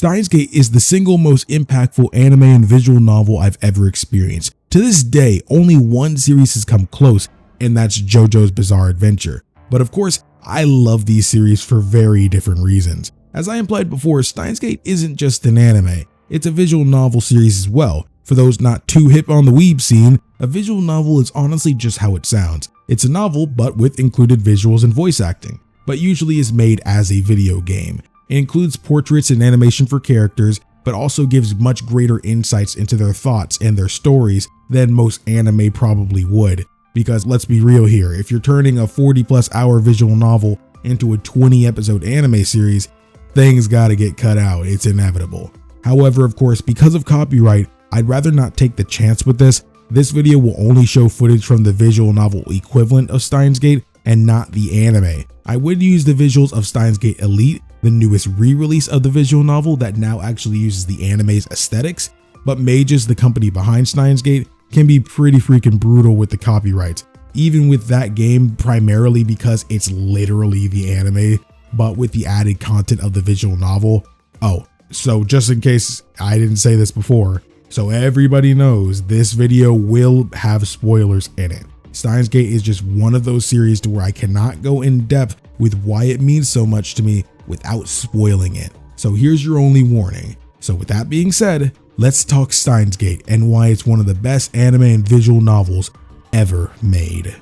Steins Gate is the single most impactful anime and visual novel I've ever experienced. To this day, only one series has come close, and that's JoJo's Bizarre Adventure. But of course, I love these series for very different reasons. As I implied before, Steins Gate isn't just an anime, it's a visual novel series as well. For those not too hip on the weeb scene, a visual novel is honestly just how it sounds. It's a novel, but with included visuals and voice acting, but usually is made as a video game. It includes portraits and animation for characters, but also gives much greater insights into their thoughts and their stories than most anime probably would. Because let's be real here, if you're turning a 40+ hour visual novel into a 20 episode anime series, things gotta get cut out, it's inevitable. However, of course, because of copyright, I'd rather not take the chance with this. This video will only show footage from the visual novel equivalent of Steins Gate and not the anime. I would use the visuals of Steins Gate Elite, the newest re-release of the visual novel that now actually uses the anime's aesthetics, but Mages, the company behind Steins Gate, can be pretty freaking brutal with the copyrights. Even with that game, primarily because it's literally the anime, but with the added content of the visual novel. Oh, so just in case I didn't say this before, so everybody knows this video will have spoilers in it. Steins Gate is just one of those series to where I cannot go in depth with why it means so much to me without spoiling it. So here's your only warning. So with that being said, let's talk Steins Gate and why it's one of the best anime and visual novels ever made.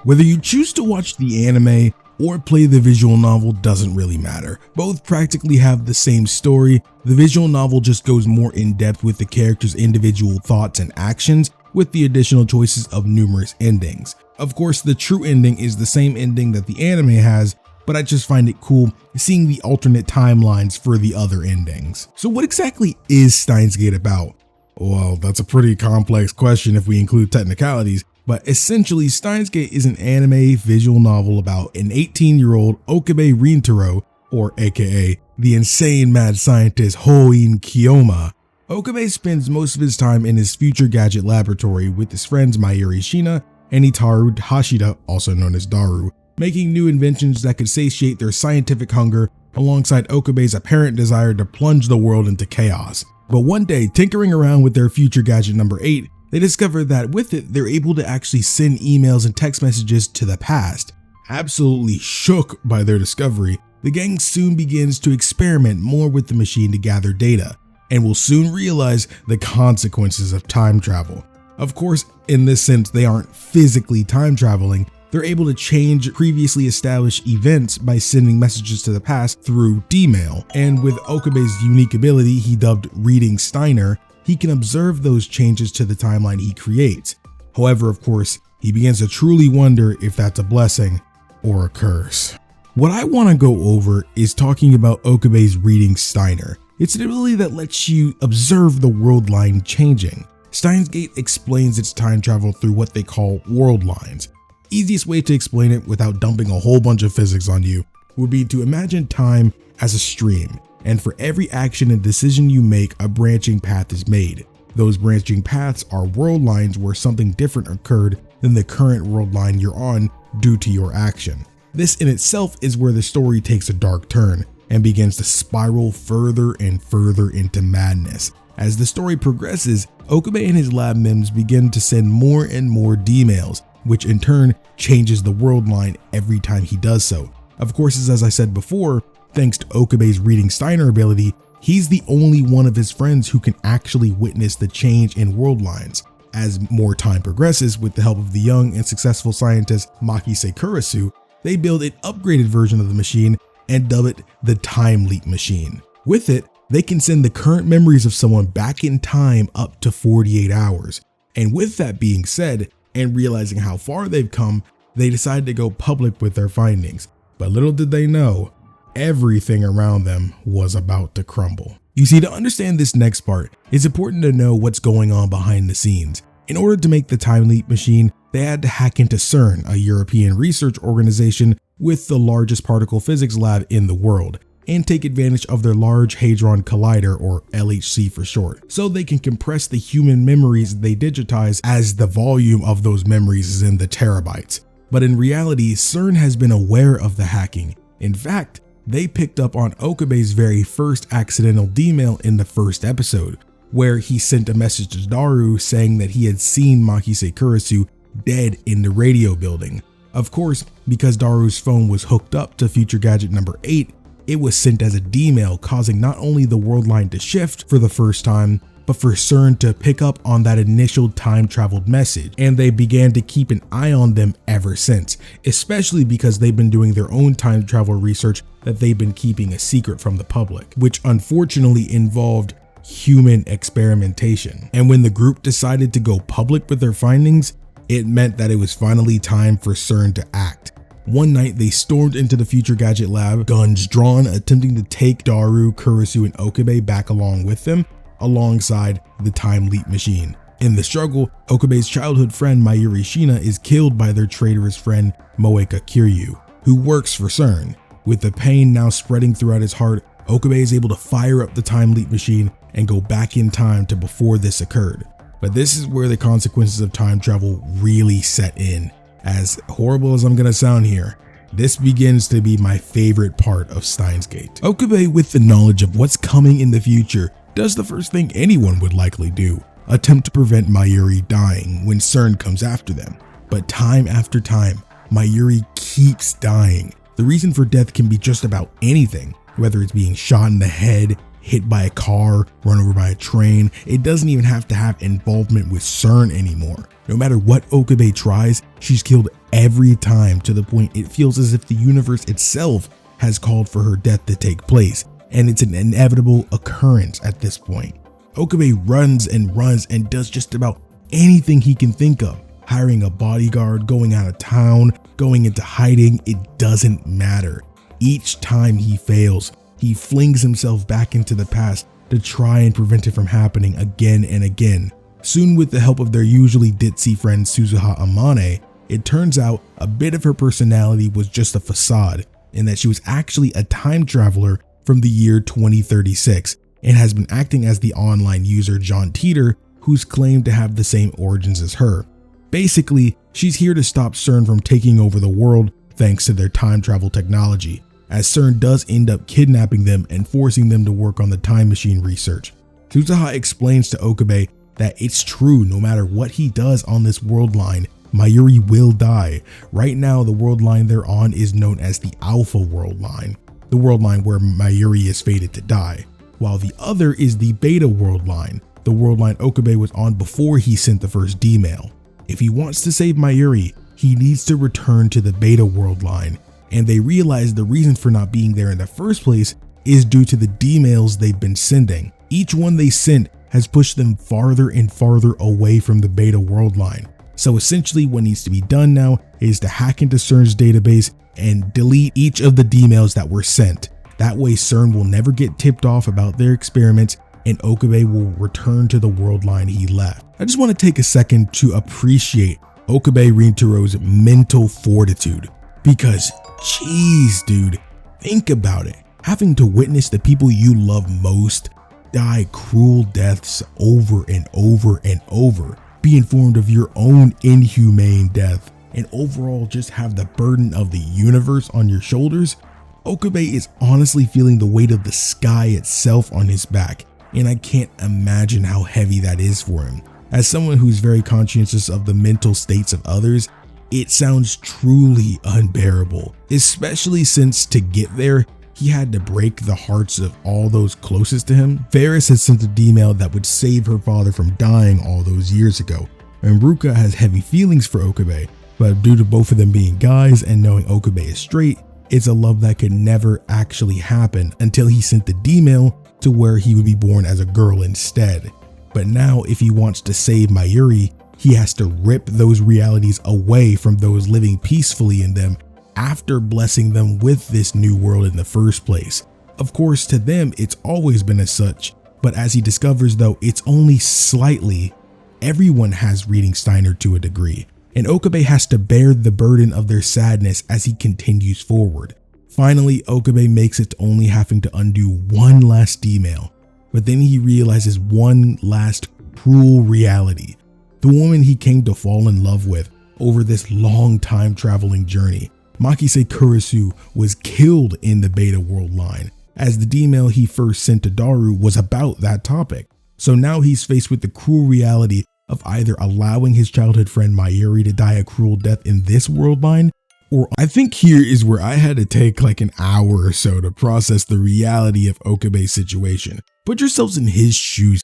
Whether you choose to watch the anime or play the visual novel doesn't really matter. Both practically have the same story. The visual novel just goes more in depth with the characters' individual thoughts and actions, with the additional choices of numerous endings. Of course, the true ending is the same ending that the anime has, but I just find it cool seeing the alternate timelines for the other endings. So what exactly is Steins Gate about? Well, that's a pretty complex question if we include technicalities, but essentially Steins Gate is an anime visual novel about an 18-year-old Okabe Rintaro, or aka the insane mad scientist hououin Kyoma. Okabe spends most of his time in his future gadget laboratory with his friends Mayuri Shiina and Rintarou Hashida, also known as Daru, making new inventions that could satiate their scientific hunger alongside Okabe's apparent desire to plunge the world into chaos. But one day, tinkering around with their future gadget number 8, they discover that with it, they're able to actually send emails and text messages to the past. Absolutely shook by their discovery, the gang soon begins to experiment more with the machine to gather data, and will soon realize the consequences of time travel. Of course, in this sense, they aren't physically time traveling. They're able to change previously established events by sending messages to the past through D-mail. And with Okabe's unique ability, he dubbed Reading Steiner, he can observe those changes to the timeline he creates. However, of course, he begins to truly wonder if that's a blessing or a curse. What I want to go over is talking about Okabe's Reading Steiner. It's an ability that lets you observe the world line changing. Steins Gate explains its time travel through what they call world lines. Easiest way to explain it without dumping a whole bunch of physics on you would be to imagine time as a stream, and for every action and decision you make, a branching path is made. Those branching paths are world lines where something different occurred than the current world line you're on due to your action. This in itself is where the story takes a dark turn and begins to spiral further and further into madness. As the story progresses, Okabe and his lab mims begin to send more and more D-mails, which in turn changes the world line every time he does so. Of course, as I said before, thanks to Okabe's Reading Steiner ability, he's the only one of his friends who can actually witness the change in world lines. As more time progresses, with the help of the young and successful scientist Makise Kurisu, they build an upgraded version of the machine and dub it the Time Leap Machine. With it, they can send the current memories of someone back in time up to 48 hours. And with that being said, and realizing how far they've come, they decided to go public with their findings. But little did they know, everything around them was about to crumble. You see, to understand this next part, it's important to know what's going on behind the scenes. In order to make the Time Leap Machine, they had to hack into CERN, a European research organization with the largest particle physics lab in the world, and take advantage of their Large Hadron Collider, or LHC for short, so they can compress the human memories they digitize, as the volume of those memories is in the terabytes. But in reality, CERN has been aware of the hacking. In fact, they picked up on Okabe's very first accidental D-mail in the first episode, where he sent a message to Daru saying that he had seen Makise Kurisu dead in the radio building. Of course, because Daru's phone was hooked up to Future Gadget number 8, it was sent as a D-mail, causing not only the world line to shift for the first time, but for CERN to pick up on that initial time-traveled message, and they began to keep an eye on them ever since, especially because they've been doing their own time travel research that they've been keeping a secret from the public, which unfortunately involved human experimentation. And when the group decided to go public with their findings, it meant that it was finally time for CERN to act. One night, they stormed into the Future Gadget lab, guns drawn, attempting to take Daru, Kurisu, and Okabe back along with them, alongside the Time Leap machine. In the struggle, Okabe's childhood friend Mayuri Shiina is killed by their traitorous friend Moeka Kiryu, who works for CERN. With the pain now spreading throughout his heart, Okabe is able to fire up the Time Leap machine and go back in time to before this occurred. But this is where the consequences of time travel really set in. As horrible as I'm gonna sound here, this begins to be my favorite part of Steins Gate. Okabe, with the knowledge of what's coming in the future, does the first thing anyone would likely do: attempt to prevent Mayuri dying when CERN comes after them. But time after time, Mayuri keeps dying. The reason for death can be just about anything, whether it's being shot in the head, hit by a car, run over by a train. It doesn't even have to have involvement with CERN anymore. No matter what Okabe tries, she's killed every time, to the point it feels as if the universe itself has called for her death to take place, and it's an inevitable occurrence at this point. Okabe runs and does just about anything he can think of. Hiring a bodyguard, going out of town, going into hiding, it doesn't matter. Each time he fails, he flings himself back into the past to try and prevent it from happening again and again. Soon, with the help of their usually ditzy friend Suzuha Amane, it turns out a bit of her personality was just a facade, and that she was actually a time traveler from the year 2036 and has been acting as the online user John Teeter, who's claimed to have the same origins as her. Basically, she's here to stop CERN from taking over the world thanks to their time travel technology, as CERN does end up kidnapping them and forcing them to work on the time machine research. Suzuha explains to Okabe that it's true, no matter what he does on this world line, Mayuri will die. Right now, the world line they're on is known as the Alpha world line, the world line where Mayuri is fated to die, while the other is the Beta world line, the world line Okabe was on before he sent the first D-mail. If he wants to save Mayuri, he needs to return to the Beta world line, and they realize the reason for not being there in the first place is due to the D-mails they've been sending. Each one they sent has pushed them farther and farther away from the Beta world line. So essentially what needs to be done now is to hack into CERN's database and delete each of the D-mails that were sent. That way CERN will never get tipped off about their experiments, and Okabe will return to the world line he left. I just want to take a second to appreciate Okabe Rintarou's mental fortitude, because jeez dude, think about it. Having to witness the people you love most die cruel deaths over and over and over, be informed of your own inhumane death, and overall just have the burden of the universe on your shoulders. Okabe is honestly feeling the weight of the sky itself on his back, and I can't imagine how heavy that is for him. As someone who's very conscientious of the mental states of others, it sounds truly unbearable, especially since to get there, he had to break the hearts of all those closest to him. Ferris had sent a D-mail that would save her father from dying all those years ago, and Ruka has heavy feelings for Okabe, but due to both of them being guys and knowing Okabe is straight, it's a love that could never actually happen until he sent the D-mail to where he would be born as a girl instead. But now if he wants to save Mayuri, he has to rip those realities away from those living peacefully in them after blessing them with this new world in the first place. Of course, to them, it's always been as such, but as he discovers though, it's only slightly. Everyone has reading Steiner to a degree, and Okabe has to bear the burden of their sadness as he continues forward. Finally, Okabe makes it to only having to undo one last D-mail, but then he realizes one last cruel reality. The woman he came to fall in love with over this long time traveling journey. Makise Kurisu was killed in the beta world line, as the email he first sent to Daru was about that topic. So now he's faced with the cruel reality of either allowing his childhood friend Mayuri to die a cruel death in this world line, or I think here is where I had to take like an hour or so to process the reality of Okabe's situation. Put yourselves in his shoes.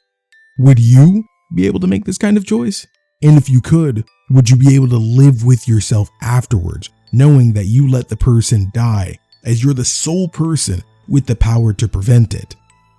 Would you be able to make this kind of choice? And if you could, would you be able to live with yourself afterwards, knowing that you let the person die, as you're the sole person with the power to prevent it?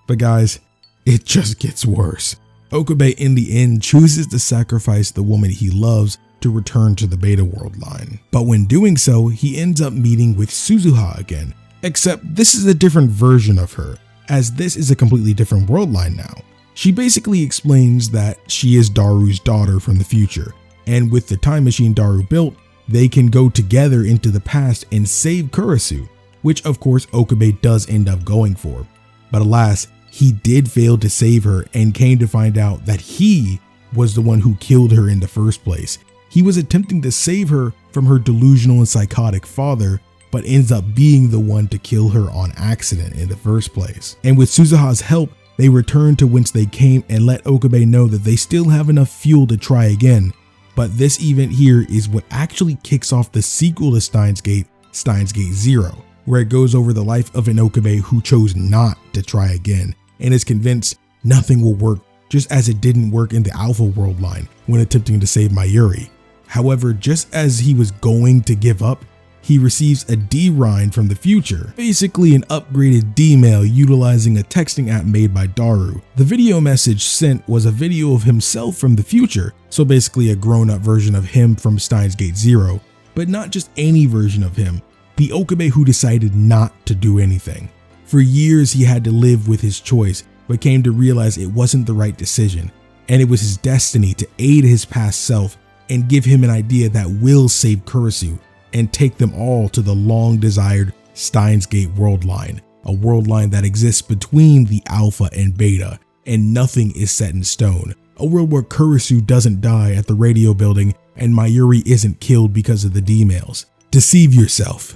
But guys, it just gets worse. Okabe in the end chooses to sacrifice the woman he loves to return to the beta world line. But when doing so, he ends up meeting with Suzuha again, except this is a different version of her, as this is a completely different world line now. She basically explains that she is Daru's daughter from the future, and with the time machine Daru built, they can go together into the past and save Kurisu, which of course Okabe does end up going for. But alas, he did fail to save her and came to find out that he was the one who killed her in the first place. He was attempting to save her from her delusional and psychotic father, but ends up being the one to kill her on accident in the first place. And with Suzuha's help, they return to whence they came and let Okabe know that they still have enough fuel to try again. But this event here is what actually kicks off the sequel to Steins Gate, SteinsGate 0, where it goes over the life of an Okabe who chose not to try again and is convinced nothing will work, just as it didn't work in the Alpha World line when attempting to save Mayuri. However, just as he was going to give up, he receives a D-Rine from the future, basically an upgraded D-mail utilizing a texting app made by Daru. The video message sent was a video of himself from the future, so basically a grown-up version of him from SteinsGate 0, but not just any version of him, the Okabe who decided not to do anything. For years he had to live with his choice, but came to realize it wasn't the right decision, and it was his destiny to aid his past self and give him an idea that will save Kurisu and take them all to the long-desired Steins Gate world line, a world line that exists between the Alpha and Beta, and nothing is set in stone. A world where Kurisu doesn't die at the radio building and Mayuri isn't killed because of the D-mails. Deceive yourself.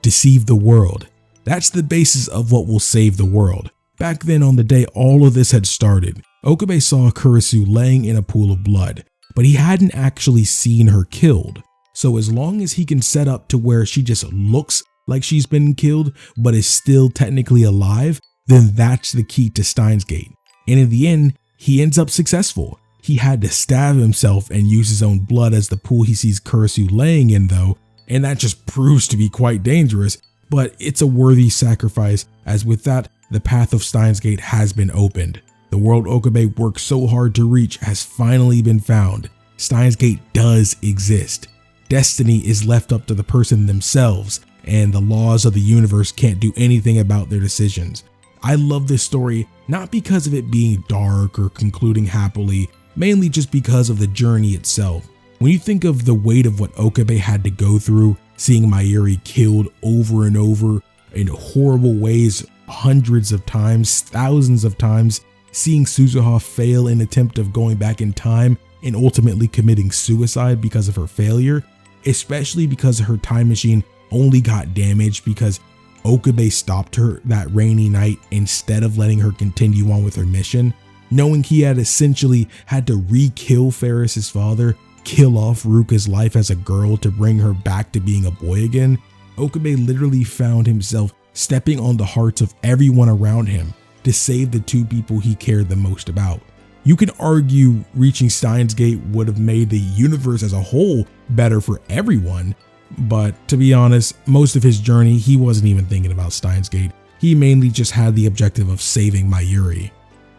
Deceive the world. That's the basis of what will save the world. Back then on the day all of this had started, Okabe saw Kurisu laying in a pool of blood, but he hadn't actually seen her killed. So as long as he can set up to where she just looks like she's been killed but is still technically alive, then that's the key to Steins Gate. And in the end, he ends up successful. He had to stab himself and use his own blood as the pool he sees Kurisu laying in though, and that just proves to be quite dangerous, but it's a worthy sacrifice, as with that, the path of Steins Gate has been opened. The world Okabe worked so hard to reach has finally been found. Steins Gate does exist. Destiny is left up to the person themselves, and the laws of the universe can't do anything about their decisions. I love this story not because of it being dark or concluding happily, mainly just because of the journey itself. When you think of the weight of what Okabe had to go through, seeing Mayuri killed over and over in horrible ways hundreds of times, thousands of times, seeing Suzuha fail in attempt of going back in time and ultimately committing suicide because of her failure, especially because her time machine only got damaged because Okabe stopped her that rainy night instead of letting her continue on with her mission, knowing he had essentially had to re-kill Ferris's father, kill off Ruka's life as a girl to bring her back to being a boy again. Okabe literally found himself stepping on the hearts of everyone around him to save the two people he cared the most about. You can argue reaching Steins Gate would have made the universe as a whole better for everyone, but to be honest, most of his journey he wasn't even thinking about Steins Gate. He mainly just had the objective of saving Mayuri.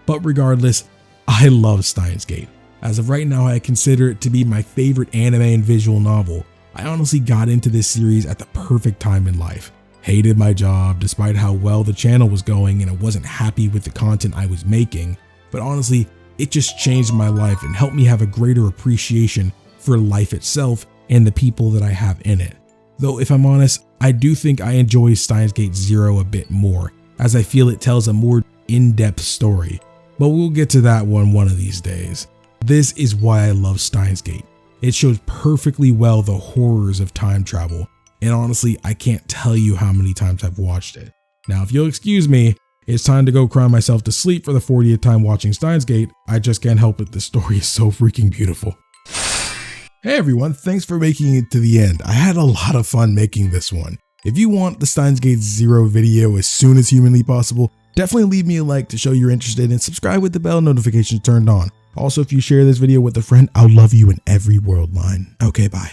But regardless, I love Steins Gate. As of right now, I consider it to be my favorite anime and visual novel. I honestly got into this series at the perfect time in life. Hated my job despite how well the channel was going, and I wasn't happy with the content I was making, but honestly, it just changed my life and helped me have a greater appreciation for life itself and the people that I have in it. Though if I'm honest, I do think I enjoy SteinsGate 0 a bit more, as I feel it tells a more in-depth story, but we'll get to that one of these days. This is why I love Steins Gate. It shows perfectly well the horrors of time travel, and honestly, I can't tell you how many times I've watched it. Now, if you'll excuse me, it's time to go cry myself to sleep for the 40th time watching Steins Gate. I just can't help it, the story is so freaking beautiful. Hey everyone, thanks for making it to the end. I had a lot of fun making this one. If you want the Steins Gate 0 video as soon as humanly possible, definitely leave me a like to show you're interested and subscribe with the bell notifications turned on. Also, if you share this video with a friend, I'll love you in every world line. Okay, bye.